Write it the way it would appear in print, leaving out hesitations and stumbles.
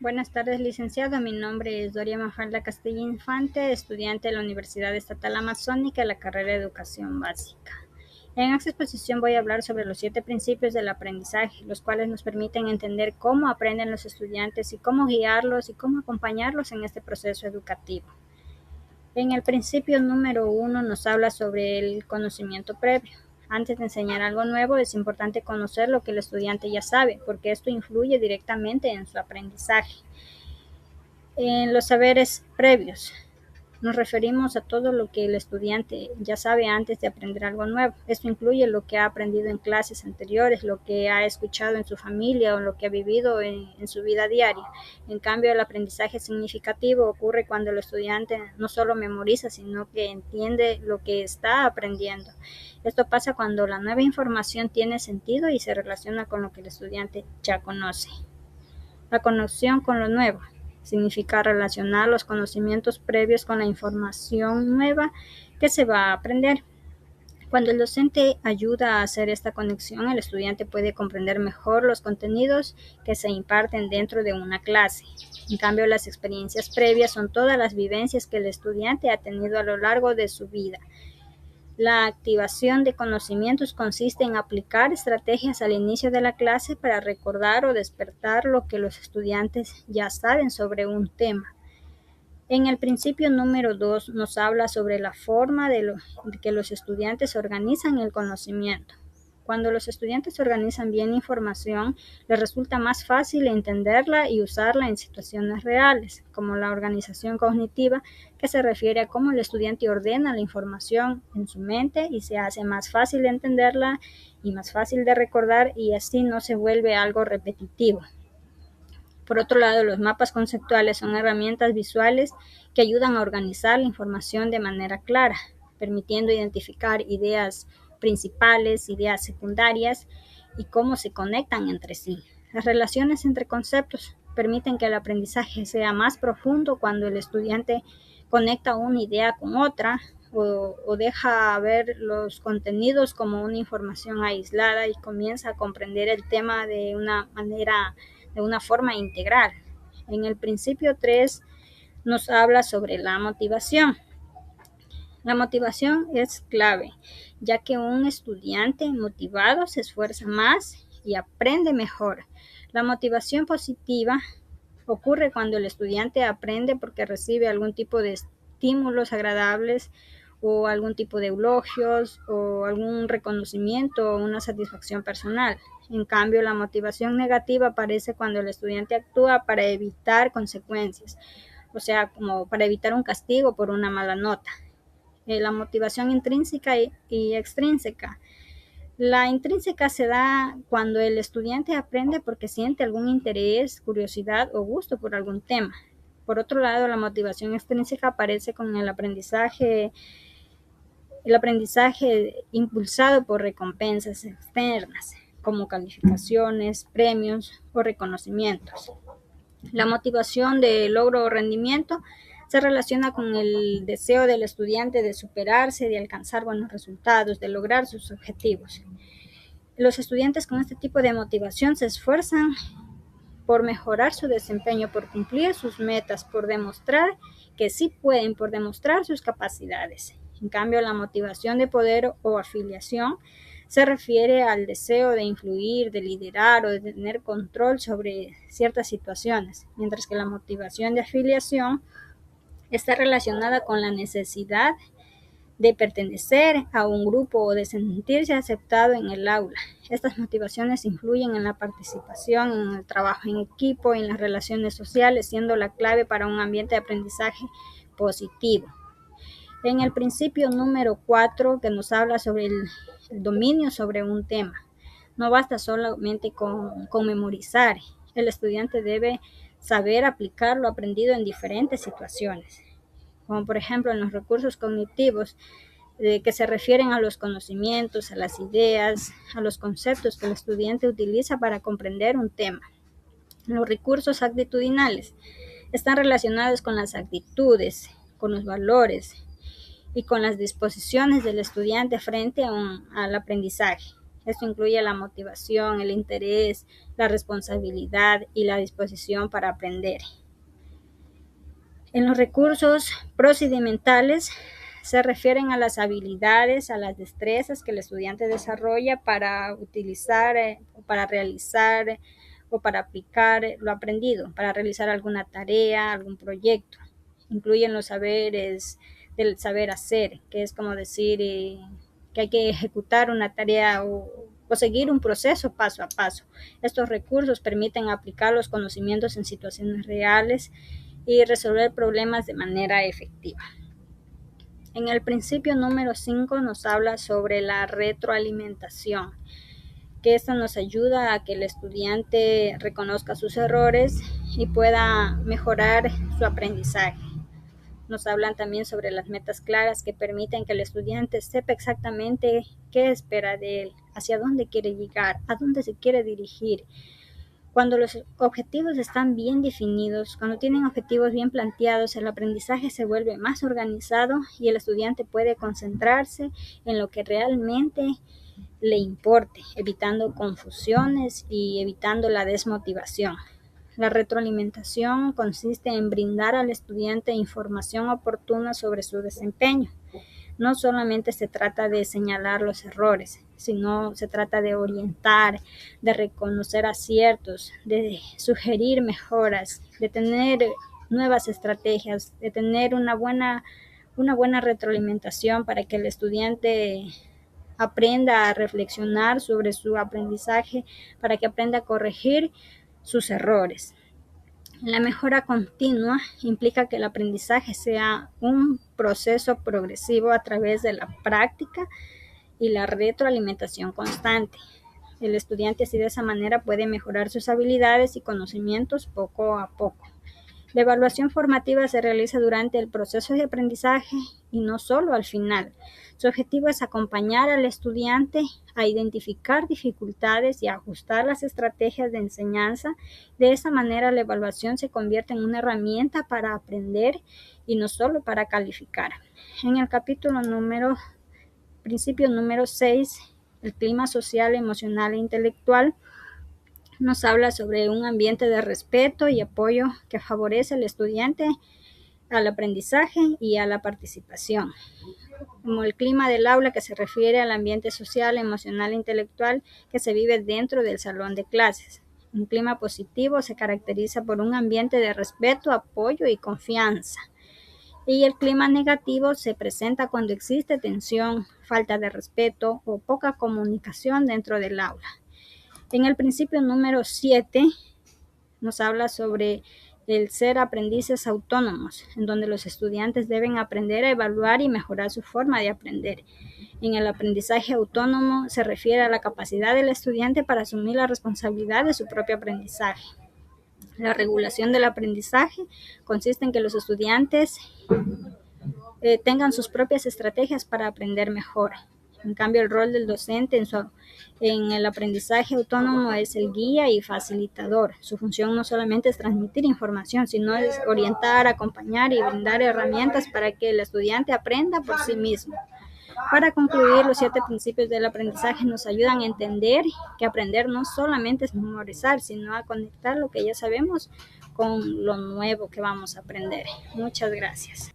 Buenas tardes, licenciado. Mi nombre es Doria Mafalda Castilla Infante, estudiante de la Universidad Estatal Amazónica, la carrera de Educación Básica. En esta exposición voy a hablar sobre los 7 principios del aprendizaje, los cuales nos permiten entender cómo aprenden los estudiantes y cómo guiarlos y cómo acompañarlos en este proceso educativo. En el principio número 1 nos habla sobre el conocimiento previo. Antes de enseñar algo nuevo es importante conocer lo que el estudiante ya sabe, porque esto influye directamente en su aprendizaje. En los saberes previos nos referimos a todo lo que el estudiante ya sabe antes de aprender algo nuevo. Esto incluye lo que ha aprendido en clases anteriores, lo que ha escuchado en su familia o lo que ha vivido en su vida diaria. En cambio, el aprendizaje significativo ocurre cuando el estudiante no solo memoriza, sino que entiende lo que está aprendiendo. Esto pasa cuando la nueva información tiene sentido y se relaciona con lo que el estudiante ya conoce. La conexión con lo nuevo significa relacionar los conocimientos previos con la información nueva que se va a aprender. Cuando el docente ayuda a hacer esta conexión, el estudiante puede comprender mejor los contenidos que se imparten dentro de una clase. En cambio, las experiencias previas son todas las vivencias que el estudiante ha tenido a lo largo de su vida. La activación de conocimientos consiste en aplicar estrategias al inicio de la clase para recordar o despertar lo que los estudiantes ya saben sobre un tema. En el principio número 2 nos habla sobre la forma de que los estudiantes organizan el conocimiento. Cuando los estudiantes organizan bien la información, les resulta más fácil entenderla y usarla en situaciones reales, como la organización cognitiva, que se refiere a cómo el estudiante ordena la información en su mente y se hace más fácil de entenderla y más fácil de recordar, y así no se vuelve algo repetitivo. Por otro lado, los mapas conceptuales son herramientas visuales que ayudan a organizar la información de manera clara, permitiendo identificar ideas principales, ideas secundarias y cómo se conectan entre sí. Las relaciones entre conceptos permiten que el aprendizaje sea más profundo cuando el estudiante conecta una idea con otra o deja ver los contenidos como una información aislada y comienza a comprender el tema de una forma integral. En el principio 3 nos habla sobre la motivación. La motivación es clave, ya que un estudiante motivado se esfuerza más y aprende mejor. La motivación positiva ocurre cuando el estudiante aprende porque recibe algún tipo de estímulos agradables o algún tipo de elogios o algún reconocimiento o una satisfacción personal. En cambio, la motivación negativa aparece cuando el estudiante actúa para evitar consecuencias, o sea, como para evitar un castigo por una mala nota. La motivación intrínseca y extrínseca. La intrínseca se da cuando el estudiante aprende porque siente algún interés, curiosidad o gusto por algún tema. Por otro lado, la motivación extrínseca aparece con el aprendizaje impulsado por recompensas externas, como calificaciones, premios o reconocimientos. La motivación de logro o rendimiento se relaciona con el deseo del estudiante de superarse, de alcanzar buenos resultados, de lograr sus objetivos. Los estudiantes con este tipo de motivación se esfuerzan por mejorar su desempeño, por cumplir sus metas, por demostrar que sí pueden, por demostrar sus capacidades. En cambio, la motivación de poder o afiliación se refiere al deseo de influir, de liderar o de tener control sobre ciertas situaciones, mientras que la motivación de afiliación está relacionada con la necesidad de pertenecer a un grupo o de sentirse aceptado en el aula. Estas motivaciones influyen en la participación, en el trabajo en equipo, en las relaciones sociales, siendo la clave para un ambiente de aprendizaje positivo. En el principio número 4, que nos habla sobre el dominio sobre un tema, no basta solamente con memorizar. El estudiante debe saber aplicar lo aprendido en diferentes situaciones, como por ejemplo en los recursos cognitivos, que se refieren a los conocimientos, a las ideas, a los conceptos que el estudiante utiliza para comprender un tema. Los recursos actitudinales están relacionados con las actitudes, con los valores y con las disposiciones del estudiante frente al aprendizaje. Esto incluye la motivación, el interés, la responsabilidad y la disposición para aprender. En los recursos procedimentales se refieren a las habilidades, a las destrezas que el estudiante desarrolla para utilizar, para realizar o para aplicar lo aprendido, para realizar alguna tarea, algún proyecto. Incluyen los saberes del saber hacer, que es como decir que hay que ejecutar una tarea o seguir un proceso paso a paso. Estos recursos permiten aplicar los conocimientos en situaciones reales y resolver problemas de manera efectiva. En el principio número 5 nos habla sobre la retroalimentación, que esto nos ayuda a que el estudiante reconozca sus errores y pueda mejorar su aprendizaje. Nos hablan también sobre las metas claras que permiten que el estudiante sepa exactamente qué espera de él, hacia dónde quiere llegar, a dónde se quiere dirigir. Cuando los objetivos están bien definidos, cuando tienen objetivos bien planteados, el aprendizaje se vuelve más organizado y el estudiante puede concentrarse en lo que realmente le importe, evitando confusiones y evitando la desmotivación. La retroalimentación consiste en brindar al estudiante información oportuna sobre su desempeño. No solamente se trata de señalar los errores, sino se trata de orientar, de reconocer aciertos, de sugerir mejoras, de tener nuevas estrategias, de tener una buena retroalimentación para que el estudiante aprenda a reflexionar sobre su aprendizaje, para que aprenda a corregir sus errores. La mejora continua implica que el aprendizaje sea un proceso progresivo a través de la práctica y la retroalimentación constante. El estudiante así de esa manera puede mejorar sus habilidades y conocimientos poco a poco. La evaluación formativa se realiza durante el proceso de aprendizaje y no solo al final. Su objetivo es acompañar al estudiante a identificar dificultades y a ajustar las estrategias de enseñanza. De esa manera, la evaluación se convierte en una herramienta para aprender y no solo para calificar. En el principio número 6, el clima social, emocional e intelectual, nos habla sobre un ambiente de respeto y apoyo que favorece al estudiante al aprendizaje y a la participación. Como el clima del aula, que se refiere al ambiente social, emocional e intelectual que se vive dentro del salón de clases. Un clima positivo se caracteriza por un ambiente de respeto, apoyo y confianza. Y el clima negativo se presenta cuando existe tensión, falta de respeto o poca comunicación dentro del aula. En el principio número 7 nos habla sobre el ser aprendices autónomos, en donde los estudiantes deben aprender a evaluar y mejorar su forma de aprender. En el aprendizaje autónomo se refiere a la capacidad del estudiante para asumir la responsabilidad de su propio aprendizaje. La regulación del aprendizaje consiste en que los estudiantes tengan sus propias estrategias para aprender mejor. En cambio, el rol del docente en el aprendizaje autónomo es el guía y facilitador. Su función no solamente es transmitir información, sino es orientar, acompañar y brindar herramientas para que el estudiante aprenda por sí mismo. Para concluir, los 7 principios del aprendizaje nos ayudan a entender que aprender no solamente es memorizar, sino a conectar lo que ya sabemos con lo nuevo que vamos a aprender. Muchas gracias.